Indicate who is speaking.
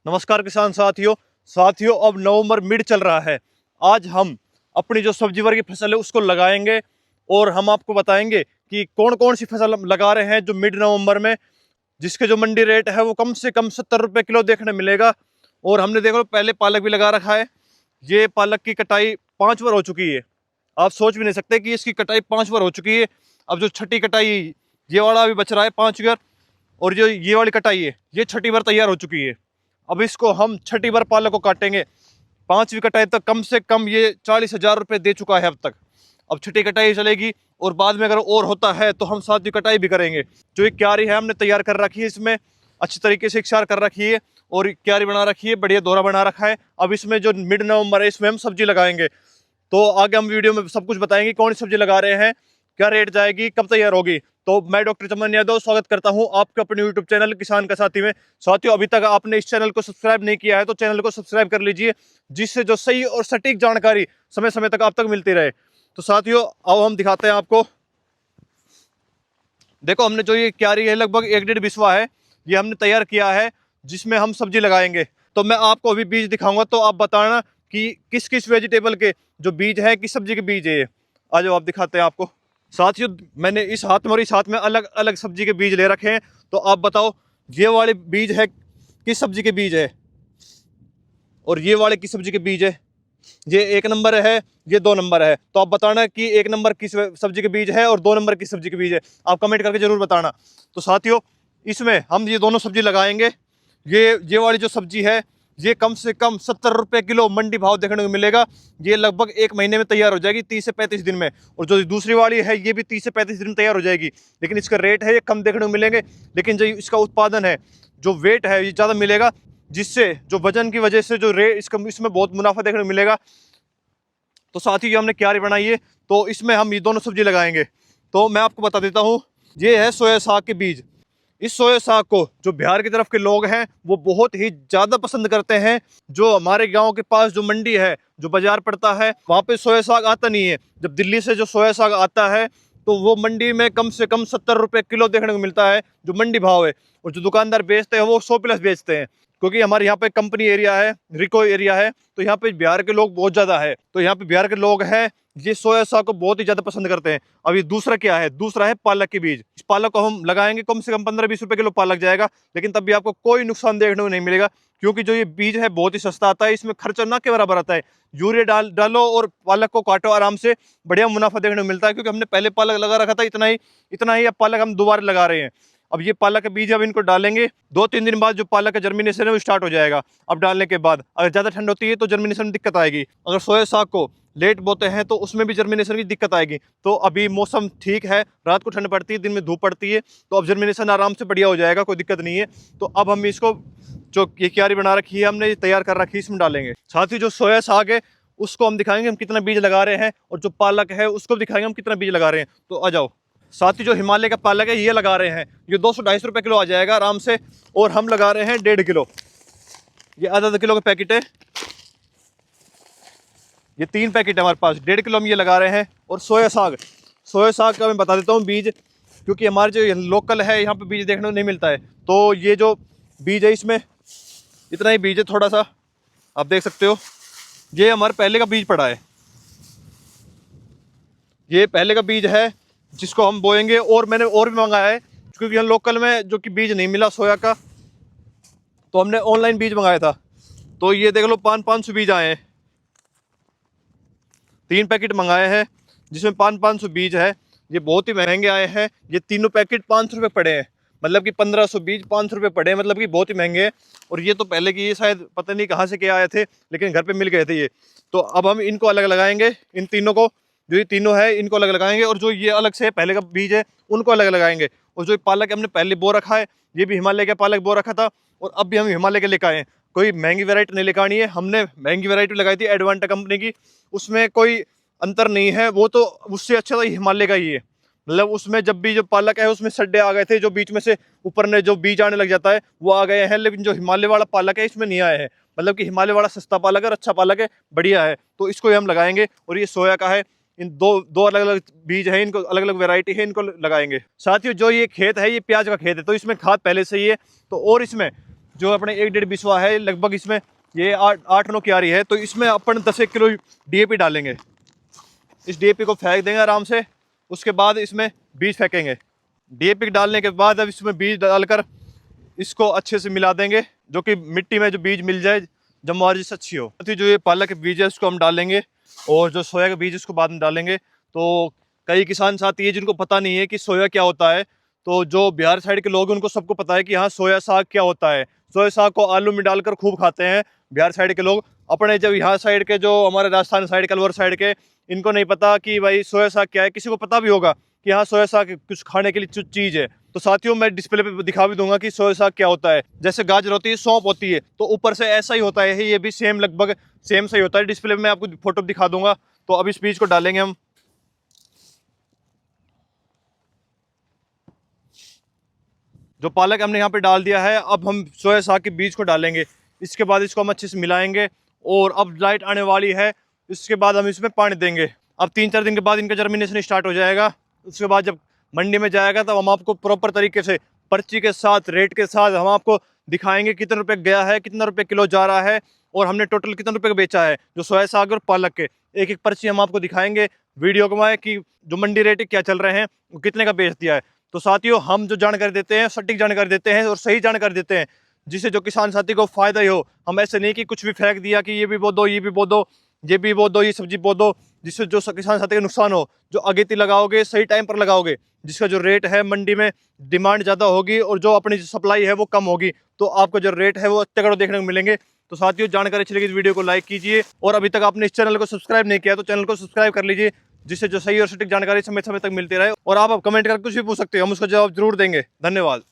Speaker 1: नमस्कार किसान साथियों अब नवंबर मिड चल रहा है। आज हम अपनी जो सब्जी वर्ग की फसल है उसको लगाएंगे और हम आपको बताएंगे कि कौन कौन सी फसल हम लगा रहे हैं जो मिड नवंबर में, जिसके जो मंडी रेट है वो कम से कम 70 रुपये किलो देखने मिलेगा। और हमने देखो पहले पालक भी लगा रखा है। ये पालक की कटाई 5 बार हो चुकी है। आप सोच भी नहीं सकते कि इसकी कटाई 5 बार हो चुकी है। अब जो छठी कटाई, ये वाला अभी बच रहा है 5 बार, और जो ये वाली कटाई है ये छठी बार तैयार हो चुकी है। अब इसको हम छठी बार पालक को काटेंगे। 5वीं कटाई तक कम से कम ये 40,000 रुपये दे चुका है अब तक। अब छठी कटाई चलेगी और बाद में अगर और होता है तो हम 7वीं कटाई भी करेंगे। जो ये क्यारी है हमने तैयार कर रखी है, इसमें अच्छी तरीके से इकसार कर रखी है और क्यारी बना रखी है, बढ़िया दोहरा बना रखा है। अब इसमें जो मिड नवंबर है इसमें हम सब्जी लगाएंगे। तो आगे हम वीडियो में सब कुछ बताएंगे कौन सी सब्जी लगा रहे हैं, क्या रेट जाएगी, कब तैयार होगी। तो मैं डॉक्टर चमन यादव स्वागत करता हूं आपके अपने यूट्यूब चैनल किसान का साथी में। साथियों, अभी तक आपने इस चैनल को सब्सक्राइब नहीं किया है तो चैनल को सब्सक्राइब कर लीजिए, जिससे जो सही और सटीक जानकारी समय समय तक आप तक मिलती रहे। तो साथियों, अब हम दिखाते हैं आपको। देखो, हमने जो ये क्यारी है लगभग 1.5 बिस्वा है, ये हमने तैयार किया है जिसमें हम सब्जी लगाएंगे। तो मैं आपको अभी बीज दिखाऊंगा, तो आप बताना कि किस किस वेजिटेबल के जो बीज है, किस सब्जी के बीज है। आ जाओ, आप दिखाते हैं आपको। साथियों, मैंने इस हाथ में और इस हाथ में अलग अलग सब्जी के बीज ले रखे हैं। तो आप बताओ ये वाले बीज है किस सब्जी के बीज है और ये वाले किस सब्जी के बीज है। ये 1 नंबर है, ये 2 नंबर है। तो आप बताना कि 1 नंबर किस सब्जी के बीज है और 2 नंबर किस सब्जी के बीज है। आप कमेंट करके जरूर बताना। तो साथियों, इसमें हम ये दोनों सब्जी लगाएंगे। ये वाली जो सब्जी है ये कम से कम 70 रुपये किलो मंडी भाव देखने को मिलेगा। ये लगभग 1 महीने में तैयार हो जाएगी, 30 से 35 दिन में। और जो दूसरी वाली है ये भी 30 से 35 दिन में तैयार हो जाएगी, लेकिन इसका रेट है ये कम देखने को मिलेंगे। लेकिन जो इसका उत्पादन है, जो वेट है, ये ज़्यादा मिलेगा, जिससे जो वजन की वजह से जो रेट इसमें बहुत मुनाफा देखने को मिलेगा। तो साथ ही हमने क्यारी बनाई है, तो इसमें हम ये दोनों सब्जी लगाएंगे। तो मैं आपको बता देता हूँ, ये है सोया साग के बीज। इस सोया साग को जो बिहार की तरफ के लोग हैं वो बहुत ही ज़्यादा पसंद करते हैं। जो हमारे गांव के पास जो मंडी है, जो बाजार पड़ता है, वहाँ पे सोया साग आता नहीं है। जब दिल्ली से जो सोया साग आता है तो वो मंडी में कम से कम 70 रुपये किलो देखने को मिलता है, जो मंडी भाव है। और जो दुकानदार बेचते हैं वो 100+ बेचते हैं, क्योंकि हमारे यहाँ पे कंपनी एरिया है, रिको एरिया है, तो यहाँ पे बिहार के लोग बहुत ज़्यादा है। तो यहाँ पे बिहार के लोग हैं, ये सोया साग को बहुत ही ज़्यादा पसंद करते हैं। अब ये दूसरा क्या है, दूसरा है पालक के बीज। इस पालक को हम लगाएंगे, कम से कम 15-20 रुपये किलो पालक जाएगा, लेकिन तब भी आपको कोई नुकसान देखने को नहीं मिलेगा, क्योंकि जो ये बीज है बहुत ही सस्ता आता है। इसमें खर्चा ना के बराबर आता है। यूरिया डालो और पालक को काटो आराम से, बढ़िया मुनाफा देखने को मिलता है। क्योंकि हमने पहले पालक लगा रखा था इतना ही अब पालक हम दोबारा लगा रहे हैं। अब ये पालक के बीज अब इनको डालेंगे, 2-3 दिन बाद जो पालक का जर्मिनेशन है वो स्टार्ट हो जाएगा। अब डालने के बाद अगर ज़्यादा ठंड होती है तो जर्मिनेशन में दिक्कत आएगी। अगर सोया साग को लेट बोते हैं तो उसमें भी जर्मिनेशन की दिक्कत आएगी। तो अभी मौसम ठीक है, रात को ठंड पड़ती है, दिन में धूप पड़ती है, तो अब जर्मिनेशन आराम से बढ़िया हो जाएगा, कोई दिक्कत नहीं है। तो अब हम इसको, जो ये क्यारी बना रखी है हमने, तैयार कर रखी है, इसमें डालेंगे। साथ ही जो सोया साग है उसको हम दिखाएंगे हम कितना बीज लगा रहे हैं, और जो पालक है उसको दिखाएंगे हम कितना बीज लगा रहे हैं। तो आ जाओ। साथ ही जो हिमालय का पालक है ये लगा रहे हैं, ये 200-250 रुपये किलो आ जाएगा आराम से। और हम लगा रहे हैं 1.5 किलो, ये आधा किलो का पैकेट है, ये 3 पैकेट है हमारे पास, 1.5 किलो हम ये लगा रहे हैं। और सोया साग का मैं बता देता हूँ बीज, क्योंकि हमारे जो लोकल है यहाँ पे बीज देखने को नहीं मिलता है। तो ये जो बीज है इसमें इतना ही बीज है, थोड़ा सा आप देख सकते हो। ये हमारे पहले का बीज पड़ा है, ये पहले का बीज है जिसको हम बोएंगे। और मैंने और भी मंगाया है, क्योंकि यहाँ लोकल में जो कि बीज नहीं मिला सोया का, तो हमने ऑनलाइन बीज मंगाया था। तो ये देख लो 500 बीज आए हैं, 3 पैकेट मंगाए हैं जिसमें 500 बीज है। ये बहुत ही महंगे आए हैं, ये तीनों पैकेट 500 रुपये पड़े हैं, मतलब कि 1500 बीज 500 रुपये पड़े हैं, मतलब कि बहुत ही महंगे हैं। और ये तो पहले की, ये शायद पता नहीं कहाँ से क्या आए थे, लेकिन घर पे मिल गए थे ये। तो अब हम इनको अलग लगाएंगे, इन तीनों को, जो ये तीनों है इनको अलग लगाएंगे, और जो ये अलग से पहले का बीज है उनको अलग लगाएंगे। और जो पालक हमने पहले बो रखा है, ये भी हिमालय का पालक बो रखा था, और अब भी हम हिमालय के लेकर आए। कोई महंगी वैरायटी नहीं लेकर आनी है, हमने महंगी वैरायटी लगाई थी एडवांटा कंपनी की, उसमें कोई अंतर नहीं है, वो तो उससे अच्छा तो हिमालय का ही है। मतलब उसमें जब भी जो पालक है उसमें सड्डे आ गए थे, जो बीच में से ऊपर ने जो बीज आने लग जाता है वो आ गए हैं, लेकिन जो हिमालय वाला पालक है इसमें नहीं आए हैं। मतलब कि हिमालय वाला सस्ता पालक है, अच्छा पालक है, बढ़िया है, तो इसको ही हम लगाएंगे। और ये सोया का है, इन दो अलग अलग बीज है, इनको अलग अलग वैरायटी है, इनको लगाएंगे। साथियों, जो ये खेत है ये प्याज का खेत है, तो इसमें खाद पहले से ही है। तो और इसमें जो अपने 1-1.5 बिस्वा है लगभग, इसमें ये 8-9 क्यारी है, तो इसमें अपन 10 किलो DAP डालेंगे। इस DAP को फेंक देंगे आराम से। उसके बाद इसमें बीज फेंकेंगे। DAP डालने के बाद अब इसमें बीज डालकर इसको अच्छे से मिला देंगे, जो कि मिट्टी में जो बीज मिल जाए, जमवाजिश अच्छी हो। जो ये पालक के बीज है उसको हम डालेंगे, और जो सोया का बीज उसको बाद में डालेंगे। तो कई किसान साथी है जिनको पता नहीं है कि सोया क्या होता है। तो जो बिहार साइड के लोग हैं उनको सबको पता है कि हाँ सोया साग क्या होता है। सोया साग को आलू में डालकर खूब खाते हैं बिहार साइड के लोग। अपने जब यहाँ साइड के, जो हमारे राजस्थान साइड के, अलवर साइड के, इनको नहीं पता कि भाई सोया साग क्या है। किसी को पता भी होगा कि हाँ सोया साग कुछ खाने के लिए चीज़ है। तो साथियों मैं डिस्प्ले पे दिखा भी दूंगा कि सोया साग क्या होता है। जैसे गाजर होती है, सौंफ होती है, तो ऊपर से ऐसा ही होता है, ये भी सेम लगभग सेम सही होता है। डिस्प्ले में मैं आपको फोटो दिखा दूंगा। तो अब इस बीज को डालेंगे हम। जो पालक हमने यहाँ पे डाल दिया है, अब हम सोया साग के बीज को डालेंगे। इसके बाद इसको हम अच्छे से मिलाएंगे, और अब लाइट आने वाली है। इसके बाद हम इसमें पानी देंगे। अब 3-4 दिन के बाद इनका जर्मिनेशन स्टार्ट हो जाएगा। उसके बाद जब मंडी में जाएगा तब हम आपको प्रॉपर तरीके से पर्ची के साथ, रेट के साथ हम आपको दिखाएंगे कितने रुपए गया है, कितना रुपए किलो जा रहा है, और हमने टोटल कितने रुपए का बेचा है। जो सोया साग और पालक के एक एक पर्ची हम आपको दिखाएंगे वीडियो में, कि जो मंडी रेट क्या चल रहे हैं, कितने का बेच दिया है। तो साथियों हम जो जानकारी देते हैं, सटीक जानकारी देते हैं और सही जानकारी देते हैं, जिससे जो किसान साथी को फायदा ही हो। हम ऐसे नहीं कि कुछ भी फेंक दिया कि ये भी बो दो, ये भी बो दो, ये भी बो दो, ये सब्जी बो दो, जिससे जो किसान साथी का नुकसान हो। जो अगेती लगाओगे, सही टाइम पर लगाओगे, जिसका जो रेट है मंडी में डिमांड ज़्यादा होगी और जो अपनी जो सप्लाई है वो कम होगी, तो आपको जो रेट है वो तगड़ो देखने को मिलेंगे। तो साथियों जानकारी अच्छी लगी इस वीडियो को लाइक कीजिए, और अभी तक आपने इस चैनल को सब्सक्राइब नहीं किया तो चैनल को सब्सक्राइब कर लीजिए, जिससे जो सही और सटीक जानकारी समय समय तक मिलती रहे। और आप कमेंट करके कुछ भी पूछ सकते हो, हम उसका जवाब जरूर देंगे। धन्यवाद।